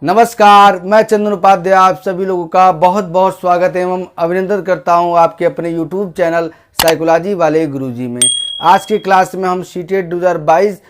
नमस्कार, मैं चंदन उपाध्याय आप सभी लोगों का बहुत बहुत स्वागत एवं अभिनंदन करता हूं आपके अपने YouTube चैनल साइकोलॉजी वाले गुरुजी में। आज की क्लास में हम सीटेट 2022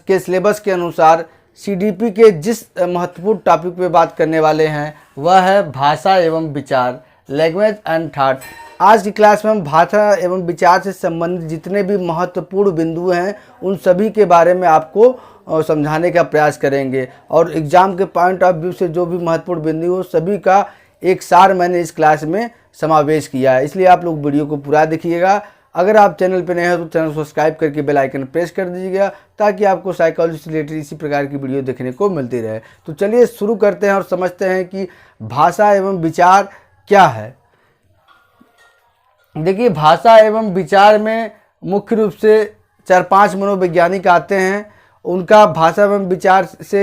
के सिलेबस के अनुसार CDP के जिस महत्वपूर्ण टॉपिक पे बात करने वाले हैं वह है भाषा एवं विचार, लैंग्वेज एंड थॉट। आज की क्लास में हम भाषा एवं विचार से संबंधित जितने भी महत्वपूर्ण बिंदु हैं उन सभी के बारे में आपको समझाने का प्रयास करेंगे और एग्ज़ाम के पॉइंट ऑफ व्यू से जो भी महत्वपूर्ण बिंदु हो सभी का एक सार मैंने इस क्लास में समावेश किया है, इसलिए आप लोग वीडियो को पूरा देखिएगा। अगर आप चैनल पर नए हैं तो चैनल को सब्सक्राइब करके बेल आइकन प्रेस कर दीजिएगा ताकि आपको साइकोलॉजी से रिलेटेड इसी प्रकार की वीडियो देखने को मिलती रहे। तो चलिए शुरू करते हैं और समझते हैं कि भाषा एवं विचार क्या है। देखिए, भाषा एवं विचार में मुख्य रूप से 4-5 मनोवैज्ञानिक आते हैं। उनका भाषा एवं विचार से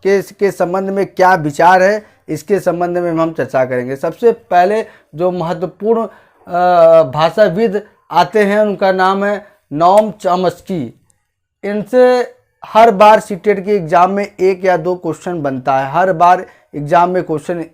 के संबंध में क्या विचार है इसके संबंध में हम चर्चा करेंगे। सबसे पहले जो महत्वपूर्ण भाषाविद आते हैं उनका नाम है नोम चॉम्स्की। इनसे हर बार सीटेट के एग्ज़ाम में 1 या 2 क्वेश्चन बनता है, हर बार एग्ज़ाम में क्वेश्चन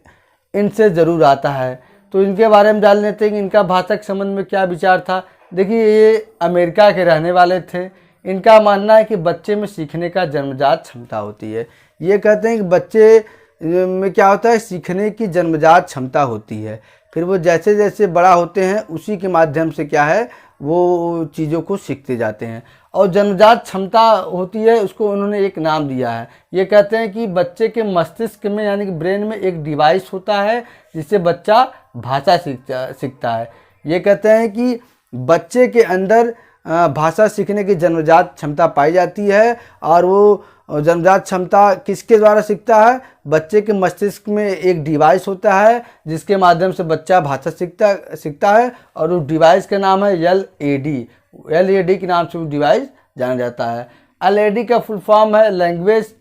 इनसे ज़रूर आता है। तो इनके बारे में जान लेते हैं कि इनका भाषा के संबंध में क्या विचार था। देखिए, ये अमेरिका के रहने वाले थे। इनका मानना है कि बच्चे में सीखने का जन्मजात क्षमता होती है। ये कहते हैं कि बच्चे में क्या होता है, सीखने की जन्मजात क्षमता होती है, फिर वो जैसे जैसे बड़ा होते हैं उसी के माध्यम से क्या है वो चीज़ों को सीखते जाते हैं। और जन्मजात क्षमता होती है उसको उन्होंने एक नाम दिया है। ये कहते हैं कि बच्चे के मस्तिष्क में यानी कि ब्रेन में एक डिवाइस होता है जिससे बच्चा भाषा सीखता है। ये कहते हैं कि बच्चे के अंदर भाषा सीखने की जन्मजात क्षमता पाई जाती है और वो जन्मजात क्षमता किसके द्वारा सीखता है, बच्चे के मस्तिष्क में एक डिवाइस होता है जिसके माध्यम से बच्चा भाषा सीखता है और उस डिवाइस का नाम है LAD के नाम से वो डिवाइस जाना जाता है। LAD का फुल फॉर्म है लैंग्वेज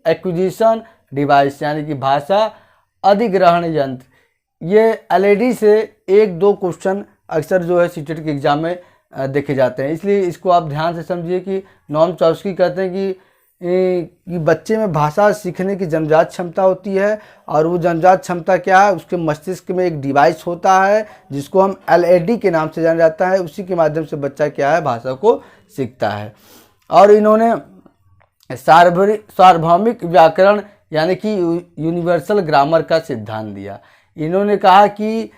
एक्विजिशन डिवाइस यानी कि भाषा अधिग्रहण यंत्र। ये LAD से 1-2 क्वेश्चन अक्सर जो है सीटेट के एग्ज़ाम में देखे जाते हैं, इसलिए इसको आप ध्यान से समझिए कि नोम चॉम्स्की कहते हैं कि बच्चे में भाषा सीखने की जन्मजात क्षमता होती है और वो जन्मजात क्षमता क्या है, उसके मस्तिष्क में एक डिवाइस होता है जिसको हम LAD के नाम से जाना जाता है, उसी के माध्यम से बच्चा क्या है भाषा को सीखता है। और इन्होंने सार्वभौमिक व्याकरण यानी कि यूनिवर्सल ग्रामर का सिद्धांत दिया। इन्होंने कहा कि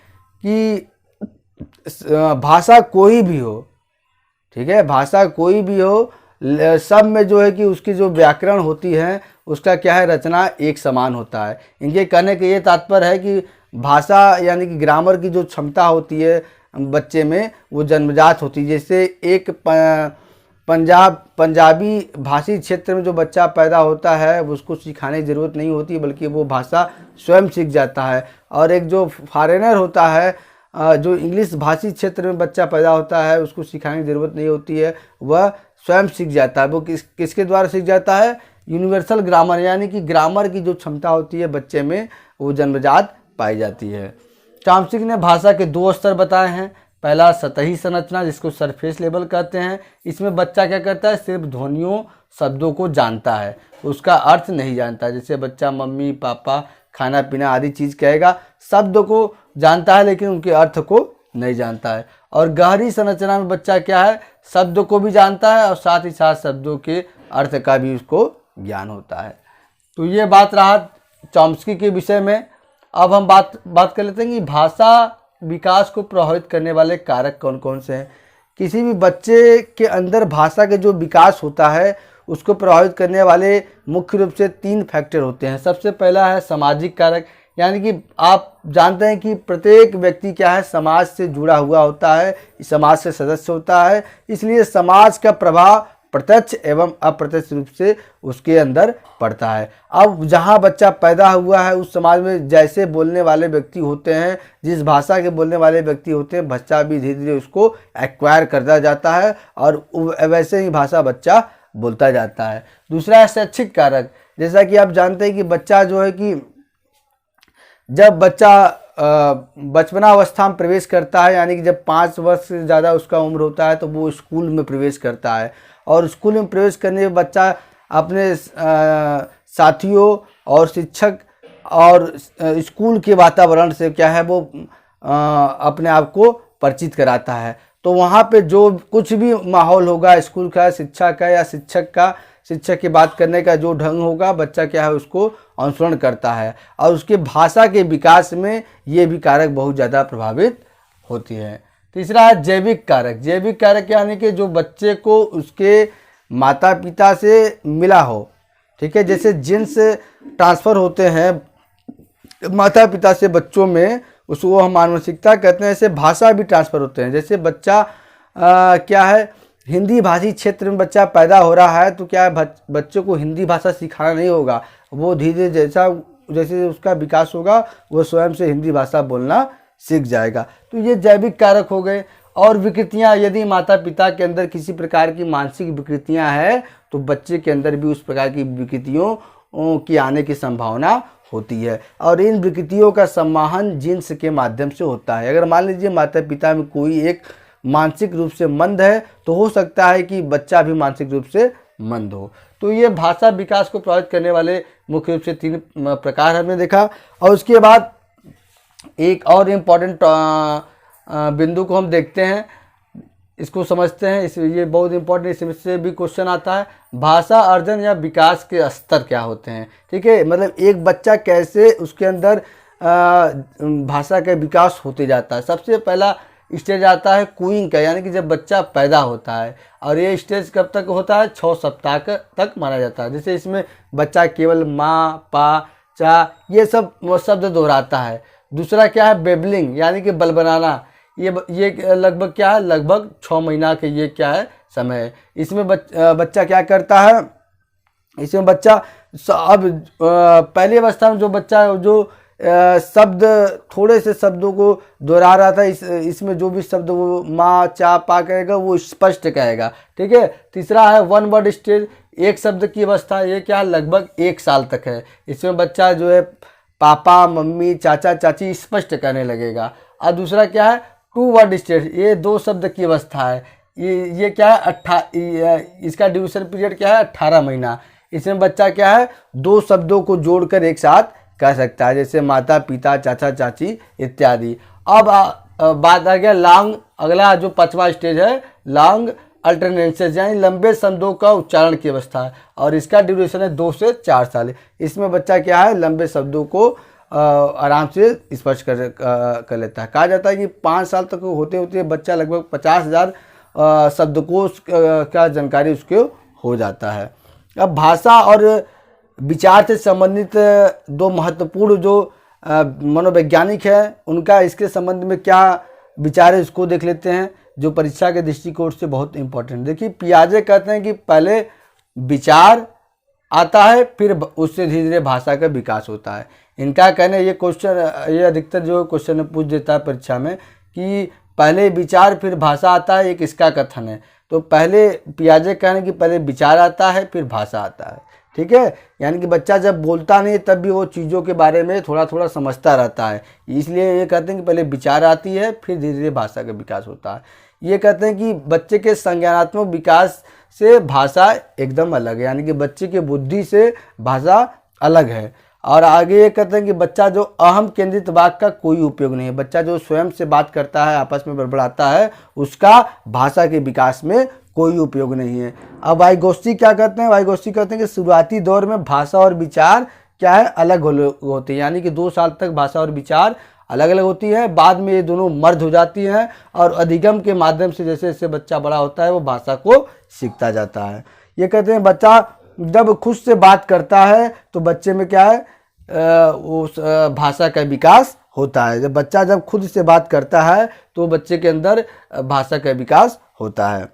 भाषा कोई भी हो, ठीक है, भाषा कोई भी हो, सब में जो है कि उसकी जो व्याकरण होती है उसका क्या है रचना एक समान होता है। इनके कहने के ये तात्पर्य है कि भाषा यानी कि ग्रामर की जो क्षमता होती है बच्चे में वो जन्मजात होती है। जैसे एक पंजाबी भाषी क्षेत्र में जो बच्चा पैदा होता है उसको सिखाने की ज़रूरत नहीं होती बल्कि वो भाषा स्वयं सीख जाता है। और एक जो फॉरेनर होता है जो इंग्लिश भाषी क्षेत्र में बच्चा पैदा होता है उसको सिखाने की ज़रूरत नहीं होती है, वह स्वयं सीख जाता है। वो किसके द्वारा सीख जाता है, यूनिवर्सल ग्रामर यानी कि ग्रामर की जो क्षमता होती है बच्चे में वो जन्मजात पाई जाती है। चॉम्स्की ने भाषा के 2 स्तर बताए हैं। पहला सतही संरचना जिसको सरफेस लेवल कहते हैं। इसमें बच्चा क्या करता है, सिर्फ ध्वनियों शब्दों को जानता है, उसका अर्थ नहीं जानता। जैसे बच्चा मम्मी पापा खाना पीना आदि चीज़ कहेगा, शब्द को जानता है लेकिन उनके अर्थ को नहीं जानता है। और गहरी संरचना में बच्चा क्या है, शब्द को भी जानता है और साथ ही साथ शब्दों के अर्थ का भी उसको ज्ञान होता है। तो ये बात रहा चॉम्स्की के विषय में। अब हम बात कर लेते हैं कि भाषा विकास को प्रभावित करने वाले कारक कौन कौन से हैं। किसी भी बच्चे के अंदर भाषा के जो विकास होता है उसको प्रभावित करने वाले मुख्य रूप से 3 फैक्टर होते हैं। सबसे पहला है सामाजिक कारक, यानी कि आप जानते हैं कि प्रत्येक व्यक्ति क्या है समाज से जुड़ा हुआ होता है, समाज से सदस्य होता है, इसलिए समाज का प्रभाव प्रत्यक्ष एवं अप्रत्यक्ष रूप से उसके अंदर पड़ता है। अब जहाँ बच्चा पैदा हुआ है उस समाज में जैसे बोलने वाले व्यक्ति होते हैं, जिस भाषा के बोलने वाले व्यक्ति होते हैं, बच्चा भी धीरे धीरे उसको एक्वायर करता जाता है और वैसे ही भाषा बच्चा बोलता जाता है। दूसरा है शैक्षिक कारक। जैसा कि आप जानते हैं कि बच्चा जो है कि जब बच्चा बचपनावस्था में प्रवेश करता है यानी कि जब 5 वर्ष से ज़्यादा उसका उम्र होता है तो वो स्कूल में प्रवेश करता है और स्कूल में प्रवेश करने में बच्चा अपने साथियों और शिक्षक और स्कूल के वातावरण से क्या है वो अपने आप को परिचित कराता है। तो वहाँ पे जो कुछ भी माहौल होगा स्कूल का, शिक्षा का या शिक्षक की बात करने का जो ढंग होगा, बच्चा क्या है उसको अनुसरण करता है और उसके भाषा के विकास में ये भी कारक बहुत ज़्यादा प्रभावित होती है। तीसरा है जैविक कारक। जैविक कारक यानी कि जो बच्चे को उसके माता पिता से मिला हो, ठीक है, जैसे जीन्स ट्रांसफ़र होते हैं माता पिता से बच्चों में, उसको हम आनुवंशिकता कहते हैं। ऐसे भाषा भी ट्रांसफ़र होते हैं। जैसे बच्चा क्या है हिंदी भाषी क्षेत्र में बच्चा पैदा हो रहा है तो क्या है बच्चे को हिंदी भाषा सिखाना नहीं होगा, वो धीरे जैसे उसका विकास होगा वो स्वयं से हिंदी भाषा बोलना सीख जाएगा। तो ये जैविक कारक हो गए। और विकृतियाँ, यदि माता पिता के अंदर किसी प्रकार की मानसिक विकृतियाँ हैं तो बच्चे के अंदर भी उस प्रकार की विकृतियों की आने की संभावना होती है। और इन विकृतियों का सम्माहन जीन्स के माध्यम से होता है। अगर मान लीजिए माता पिता में कोई एक मानसिक रूप से मंद है तो हो सकता है कि बच्चा भी मानसिक रूप से मंद हो। तो ये भाषा विकास को प्रभावित करने वाले मुख्य रूप से 3 प्रकार हमने देखा। और उसके बाद एक और इम्पॉर्टेंट बिंदु को हम देखते हैं, इसको समझते हैं। ये बहुत इम्पोर्टेंट, इससे भी क्वेश्चन आता है, भाषा अर्जन या विकास के स्तर क्या होते हैं। ठीक है, मतलब एक बच्चा कैसे उसके अंदर भाषा का विकास होते जाता है। सबसे पहला स्टेज आता है कूइंग का, यानी कि जब बच्चा पैदा होता है, और ये स्टेज कब तक होता है 6 सप्ताह तक माना जाता है। जैसे इसमें बच्चा केवल माँ, पा, चा ये सब शब्द दोहराता है। दूसरा क्या है बेबलिंग, यानी कि बलबनाना। ये लगभग क्या है, लगभग 6 महीना के ये क्या है समय है। इसमें बच्चा क्या करता है, इसमें बच्चा अब पहली अवस्था में जो बच्चा जो शब्द थोड़े से शब्दों को दोहरा रहा था, इसमें जो भी शब्द वो माँ, चा, पा कहेगा वो स्पष्ट कहेगा। ठीक है। तीसरा है 1 वर्ड स्टेज, एक शब्द की अवस्था, ये क्या है लगभग 1 साल तक है। इसमें बच्चा जो है पापा, मम्मी, चाचा, चाची स्पष्ट कहने लगेगा। और दूसरा क्या है 2 वर्ड स्टेज, ये 2 शब्द की अवस्था है। ये क्या है इसका ड्यूरेशन पीरियड क्या है 18 महीना। इसमें बच्चा क्या है 2 शब्दों को जोड़कर एक साथ कह सकता है, जैसे माता, पिता, चाचा, चाची इत्यादि। अब बात आ गया लॉन्ग, अगला जो 5वां स्टेज है लॉन्ग अल्टरनेंसेस, यानी लंबे शब्दों का उच्चारण की अवस्था है, और इसका ड्यूरेशन है 2 से 4 साल। इसमें बच्चा क्या है लंबे शब्दों को आराम से स्पर्श कर लेता है। कहा जाता है कि 5 साल तक होते होते बच्चा लगभग 50,000 शब्दकोश का जानकारी उसके हो जाता है। अब भाषा और विचार से संबंधित 2 महत्वपूर्ण जो मनोवैज्ञानिक हैं उनका इसके संबंध में क्या विचार है इसको देख लेते हैं, जो परीक्षा के दृष्टिकोण से बहुत इंपॉर्टेंट। देखिए पियाजे कहते हैं कि पहले विचार आता है, फिर उससे धीरे धीरे भाषा का विकास होता है। इनका कहना है, ये अधिकतर जो क्वेश्चन में पूछ देता है परीक्षा में कि पहले विचार फिर भाषा आता है, एक इसका कथन है। तो पहले पियाजे कहने कि पहले विचार आता है फिर भाषा आता है। ठीक है, यानी कि बच्चा जब बोलता नहीं तब भी वो चीज़ों के बारे में थोड़ा थोड़ा समझता रहता है, इसलिए ये कहते हैं कि पहले विचार आती है फिर धीरे धीरे भाषा का विकास होता है। ये कहते हैं कि बच्चे के संज्ञानात्मक विकास से भाषा एकदम अलग है, यानी कि बच्चे की बुद्धि से भाषा अलग है। और आगे ये कहते हैं कि बच्चा जो अहम केंद्रित वाक्य का कोई उपयोग नहीं है, बच्चा जो स्वयं से बात करता है, आपस में बड़बड़ाता है, उसका भाषा के विकास में कोई उपयोग नहीं है। अब वाइगोत्स्की क्या कहते हैं, वाइगोत्स्की कहते हैं कि शुरुआती दौर में भाषा और विचार क्या है अलग होती है, यानी कि 2 साल तक भाषा और विचार अलग अलग होती है, बाद में ये दोनों मर्ज हो जाती हैं और अधिगम के माध्यम से जैसे जैसे बच्चा बड़ा होता है वो भाषा को सीखता जाता है। ये कहते हैं बच्चा जब खुद से बात करता है तो बच्चे में क्या है उस भाषा का विकास होता है। जब बच्चा जब खुद से बात करता है तो बच्चे के अंदर भाषा का विकास होता है।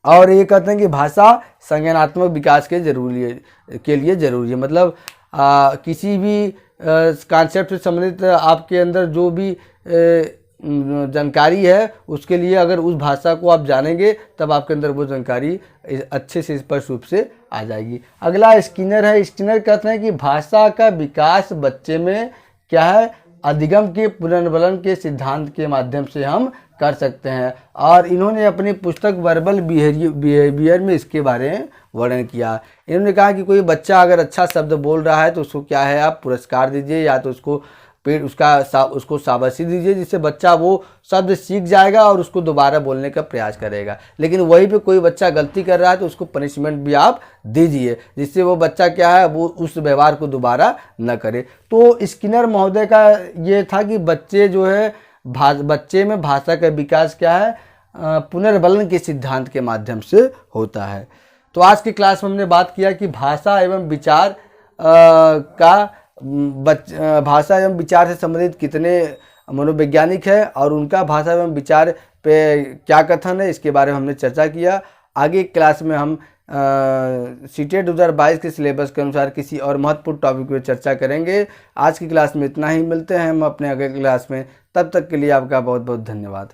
और ये कहते हैं कि भाषा संज्ञानात्मक विकास के लिए जरूरी है, मतलब किसी भी कॉन्सेप्ट से संबंधित आपके अंदर जो भी जानकारी है उसके लिए अगर उस भाषा को आप जानेंगे तब आपके अंदर वो जानकारी अच्छे से स्पष्ट रूप से आ जाएगी। अगला स्किनर है। स्किनर कहते हैं कि भाषा का विकास बच्चे में क्या है अधिगम के पुनर्वलन के सिद्धांत के माध्यम से हम कर सकते हैं, और इन्होंने अपनी पुस्तक वर्बल बिहेवियर में इसके बारे में वर्णन किया। इन्होंने कहा कि कोई बच्चा अगर अच्छा शब्द बोल रहा है तो उसको क्या है, आप पुरस्कार दीजिए या तो उसको उसको शाबाशी दीजिए, जिससे बच्चा वो शब्द सीख जाएगा और उसको दोबारा बोलने का प्रयास करेगा। लेकिन वहीं पे कोई बच्चा गलती कर रहा है तो उसको पनिशमेंट भी आप दीजिए, जिससे वो बच्चा क्या है, वो उस व्यवहार को दोबारा न करे। तो स्किनर महोदय का ये था कि बच्चे जो है बच्चे में भाषा का विकास क्या है, पुनर्बलन के सिद्धांत के माध्यम से होता है। तो आज की क्लास में हमने बात किया कि भाषा एवं विचार भाषा एवं विचार से संबंधित कितने मनोवैज्ञानिक है और उनका भाषा एवं विचार पे क्या कथन है, इसके बारे में हमने चर्चा किया। आगे क्लास में हम सीटेट 2022 के सिलेबस के अनुसार किसी और महत्वपूर्ण टॉपिक पर चर्चा करेंगे। आज की क्लास में इतना ही, मिलते हैं हम अपने अगले क्लास में। तब तक के लिए आपका बहुत बहुत धन्यवाद।